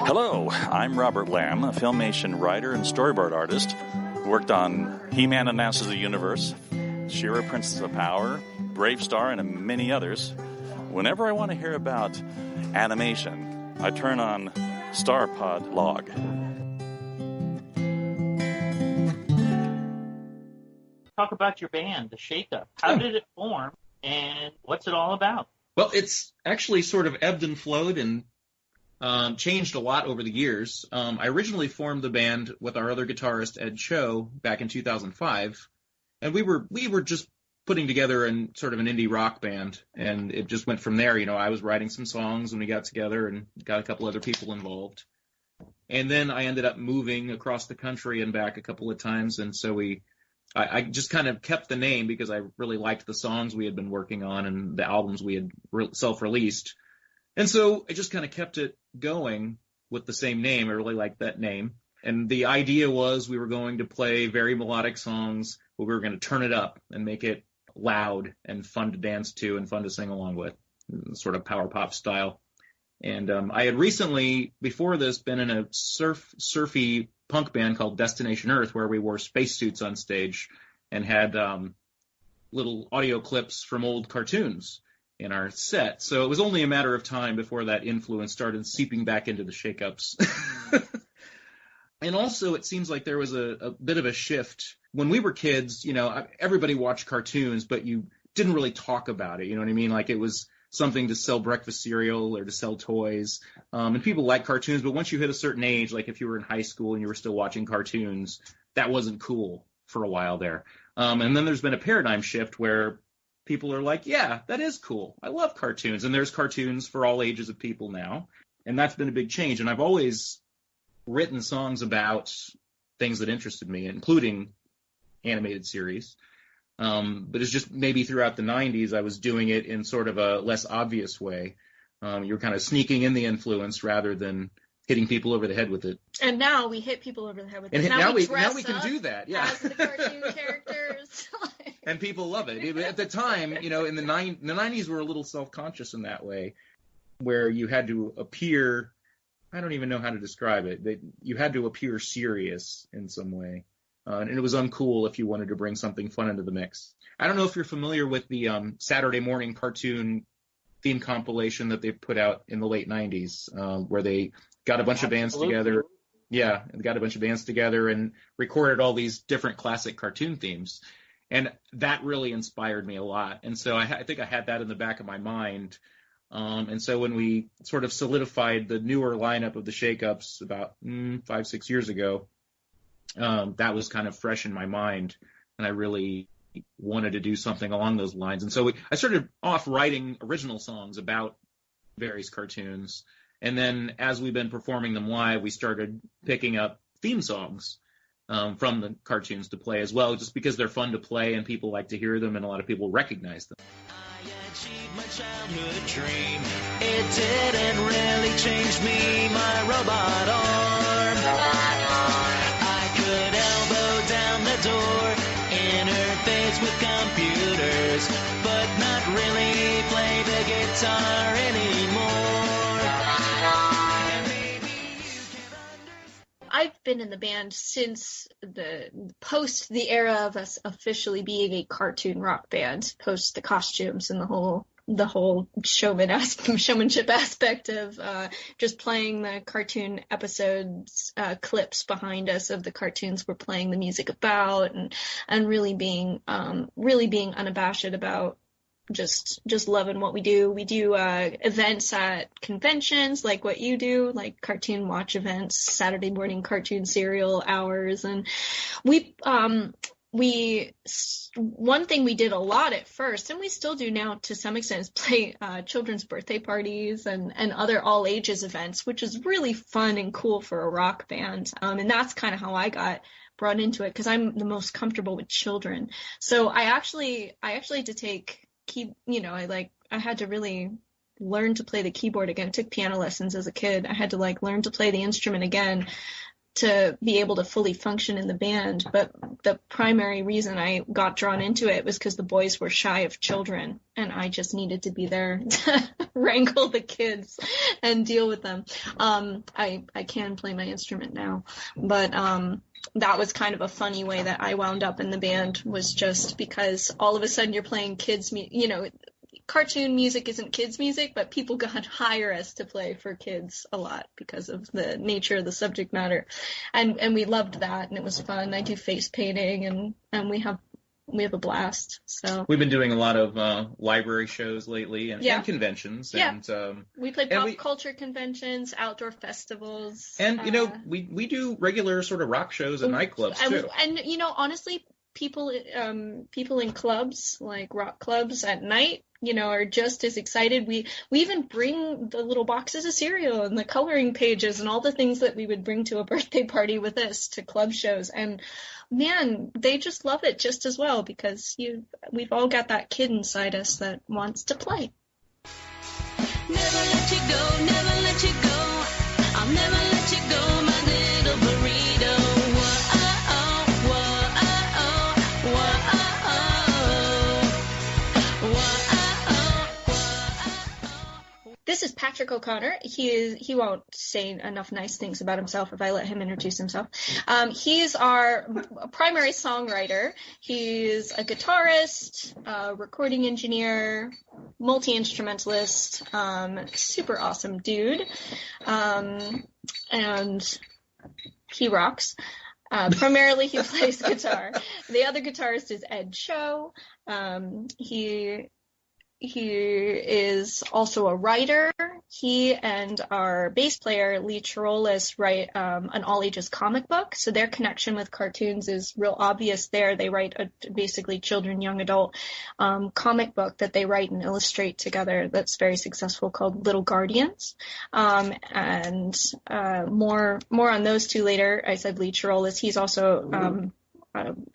Hello, I'm Robert Lamb, a Filmation writer and storyboard artist who worked on He-Man and Masters of the Universe, She-Ra, Princess of Power, Brave Star, and many others. Whenever I want to hear about animation, I turn on StarPodLog. Talk about your band, The Shake Up. How did it form, and what's it all about? Well, it's actually sort of ebbed and flowed and changed a lot over the years. I originally formed the band with our other guitarist, Ed Cho, back in 2005, and we were just putting together sort of an indie rock band, and it just went from there. You know, I was writing some songs when we got together and got a couple other people involved. And then I ended up moving across the country and back a couple of times, and so I just kind of kept the name because I really liked the songs we had been working on and the albums we had self-released. And so I just kind of kept it going with the same name. I really liked that name. And the idea was we were going to play very melodic songs, but we were going to turn it up and make it loud and fun to dance to and fun to sing along with, sort of power pop style. And I had recently, before this, been in a surfy punk band called Destination Earth, where we wore spacesuits on stage and had little audio clips from old cartoons in our set. So it was only a matter of time before that influence started seeping back into the Shake-Ups. And also, it seems like there was a bit of a shift. When we were kids, you know, everybody watched cartoons, but you didn't really talk about it. You know what I mean? Like, it was something to sell breakfast cereal or to sell toys. And people like cartoons, but once you hit a certain age, like if you were in high school and you were still watching cartoons, that wasn't cool for a while there. And then there's been a paradigm shift where people are like, yeah, that is cool. I love cartoons. And there's cartoons for all ages of people now. And that's been a big change. And I've always written songs about things that interested me, including animated series. But it's just maybe throughout the 90s, I was doing it in sort of a less obvious way. You're kind of sneaking in the influence rather than hitting people over the head with it. And now we hit people over the head with it. And now we can do that, yeah. As the cartoon characters. And people love it. At the time, you know, in the 90s were a little self-conscious in that way, where you had to appear, I don't even know how to describe it, you had to appear serious in some way. And it was uncool if you wanted to bring something fun into the mix. I don't know if you're familiar with the Saturday morning cartoon theme compilation that they put out in the late 90s, where they got a bunch of bands together. Yeah, they got a bunch of bands together and recorded all these different classic cartoon themes. And that really inspired me a lot. And so I think I had that in the back of my mind. And so when we sort of solidified the newer lineup of the Shake-Ups about 5-6 years ago, that was kind of fresh in my mind, and I really wanted to do something along those lines. And so I started off writing original songs about various cartoons, and then as we've been performing them live, we started picking up theme songs from the cartoons to play as well, just because they're fun to play and people like to hear them, and a lot of people recognize them. I achieved my childhood dream. It didn't really change me, my robot arm. Could elbow down the door, interface with computers, but not really play the guitar anymore. I've been in the band since post the era of us officially being a cartoon rock band, post the costumes and the whole showmanship aspect of just playing the cartoon episodes, clips behind us of the cartoons we're playing the music about, and really being unabashed about just loving what we do. We do events at conventions like what you do, like cartoon watch events, Saturday morning cartoon serial hours, and one thing we did a lot at first, and we still do now to some extent, is play children's birthday parties and other all ages events, which is really fun and cool for a rock band. And that's kind of how I got brought into it, because I'm the most comfortable with children. So I actually had to take I had to really learn to play the keyboard again. I took piano lessons as a kid. I had to learn to play the instrument again to be able to fully function in the band. But the primary reason I got drawn into it was because the boys were shy of children, and I just needed to be there to wrangle the kids and deal with them. I can play my instrument now, but that was kind of a funny way that I wound up in the band, was just because all of a sudden you're playing kids, cartoon music isn't kids music, but people got hire us to play for kids a lot because of the nature of the subject matter. And we loved that, and it was fun. I do face painting, and we have a blast. So we've been doing a lot of library shows lately and conventions. Yeah. And we play pop culture conventions, outdoor festivals. And, we do regular sort of rock shows and nightclubs, too. And honestly, people in clubs, like rock clubs at night, are just as excited. We even bring the little boxes of cereal and the coloring pages and all the things that we would bring to a birthday party with us to club shows. And man, they just love it just as well, because we've all got that kid inside us that wants to play. Never let you go, never let you go. I'll never let you go, my little burrito. This is Patrick O'Connor. He won't say enough nice things about himself if I let him introduce himself. He's our primary songwriter. He's a guitarist, recording engineer, multi-instrumentalist, super awesome dude. And he rocks. Primarily he plays guitar. The other guitarist is Ed Cho. He is also a writer. He and our bass player, Lee Chirolis, write an all-ages comic book. So their connection with cartoons is real obvious there. They write a basically children, young adult comic book that they write and illustrate together that's very successful, called Little Guardians. And more on those two later. I said Lee Chirolis. He's also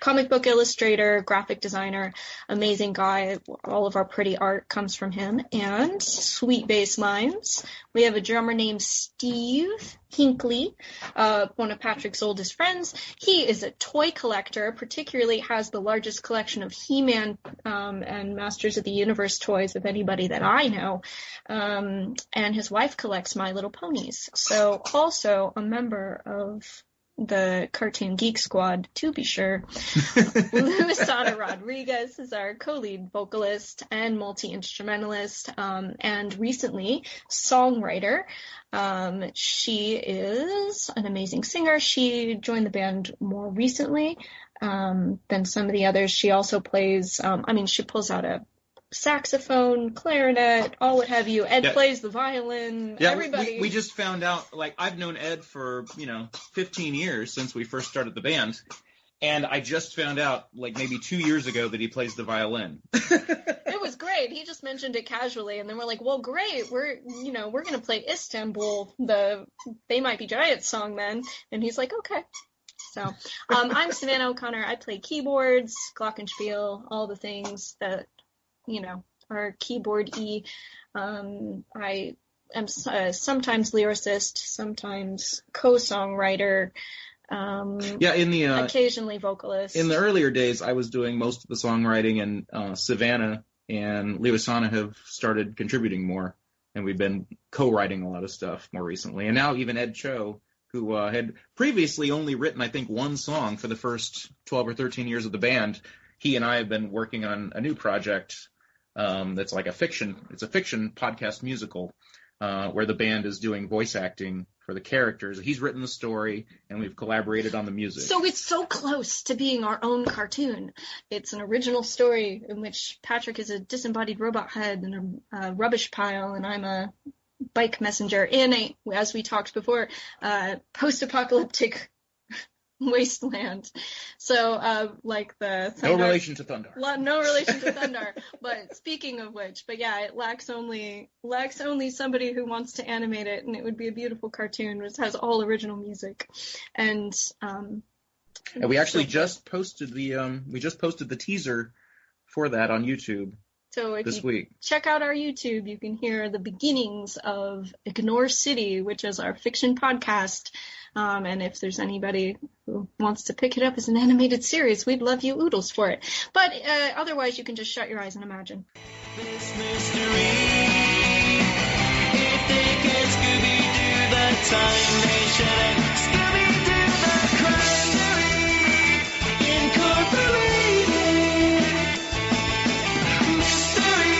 comic book illustrator, graphic designer, amazing guy. All of our pretty art comes from him. And sweet bass lines. We have a drummer named Steve Hinckley, one of Patrick's oldest friends. He is a toy collector, particularly has the largest collection of He-Man and Masters of the Universe toys of anybody that I know. And his wife collects My Little Ponies. So also a member of the Cartoon Geek Squad, to be sure. Luisana Rodriguez is our co-lead vocalist and multi-instrumentalist, and recently songwriter. She is an amazing singer. She joined the band more recently than some of the others. She also plays, she pulls out a saxophone, clarinet, all what have you. Ed plays the violin. Yeah, everybody. We just found out, I've known Ed for, 15 years since we first started the band. And I just found out, maybe 2 years ago, that he plays the violin. It was great. He just mentioned it casually, and then we're like, well, great. We're going to play Istanbul, the They Might Be Giants song then. And he's like, okay. So I'm Savannah O'Connor. I play keyboards, glockenspiel, all the things that are keyboard-y. I am sometimes lyricist, sometimes co-songwriter, occasionally vocalist. In the earlier days, I was doing most of the songwriting, and Savannah and Luisana have started contributing more, and we've been co-writing a lot of stuff more recently. And now even Ed Cho, who had previously only written, I think, one song for the first 12 or 13 years of the band, he and I have been working on a new project that's like a fiction podcast musical where the band is doing voice acting for the characters. He's written the story, and we've collaborated on the music. So it's so close to being our own cartoon. It's an original story in which Patrick is a disembodied robot head and a rubbish pile, and I'm a bike messenger in a, as we talked before, post-apocalyptic wasteland. So, the Thundar, no relation to Thundar. No relation to Thundar. But speaking of which, it lacks only somebody who wants to animate it, and it would be a beautiful cartoon which has all original music. And we actually just posted the teaser for that on YouTube. So if this you week. check out our YouTube, you can hear the beginnings of Ignore City, which is our fiction podcast. And if there's anybody who wants to pick it up as an animated series, we'd love you oodles for it. But otherwise, you can just shut your eyes and imagine. This mystery. If they get Scooby-Doo the time they should have Scooby-Doo the crime incorporated. Mystery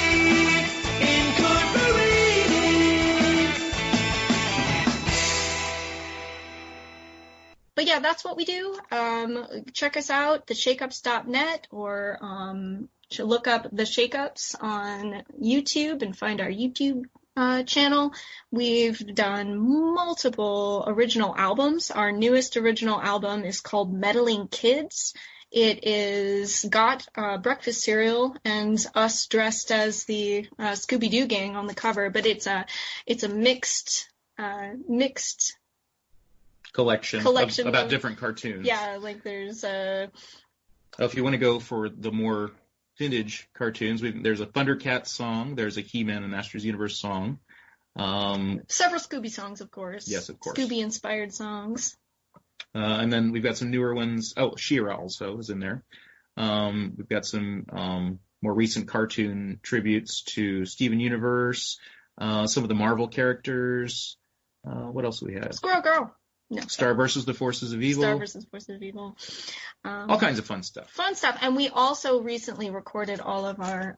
incorporated. But yeah, that's what we do. Check us out, theshakeups.net, or look up The Shakeups on YouTube and find our YouTube channel. We've done multiple original albums. Our newest original album is called Meddling Kids. It is got breakfast cereal and us dressed as the Scooby-Doo gang on the cover, but it's a mixed Collection about of different cartoons. Yeah, like there's If you want to go for the more vintage cartoons, there's a Thundercats song, there's a He-Man and Masters Universe song. several Scooby songs, of course. Yes, of course. Scooby-inspired songs. And then we've got some newer ones. Oh, She-Ra also is in there. We've got some more recent cartoon tributes to Steven Universe, some of the Marvel characters. What else do we have? Squirrel Girl. No. Star versus the Forces of Evil. Star versus Forces of Evil. All kinds of fun stuff. Fun stuff. And we also recently recorded all of our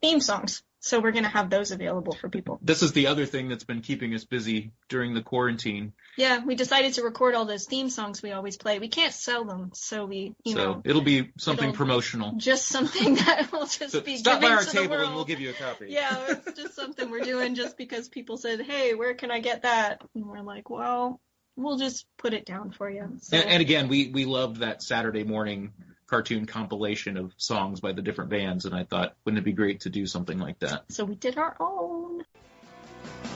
theme songs. So we're going to have those available for people. This is the other thing that's been keeping us busy during the quarantine. Yeah, we decided to record all those theme songs we always play. We can't sell them, so it'll be something promotional. Just something that will just be stop given by our to table the world. and we'll give you a copy. Yeah, it's just something we're doing just because people said, hey, where can I get that? And we're like, well, we'll just put it down for you. So. And again, we loved that Saturday morning cartoon compilation of songs by the different bands, and I thought, wouldn't it be great to do something like that? So we did our own.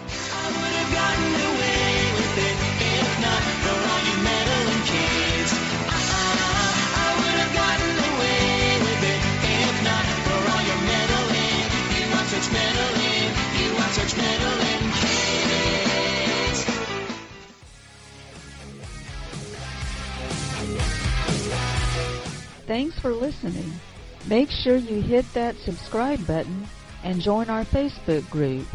I would have gotten away with it if not for all you meddling kids. I would have gotten away with it if not for all your meddling. You are such meddling. You are such meddling kids. Thanks for listening. Make sure you hit that subscribe button and join our Facebook group.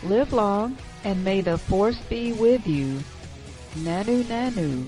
Live long, and may the force be with you. Nanu Nanu.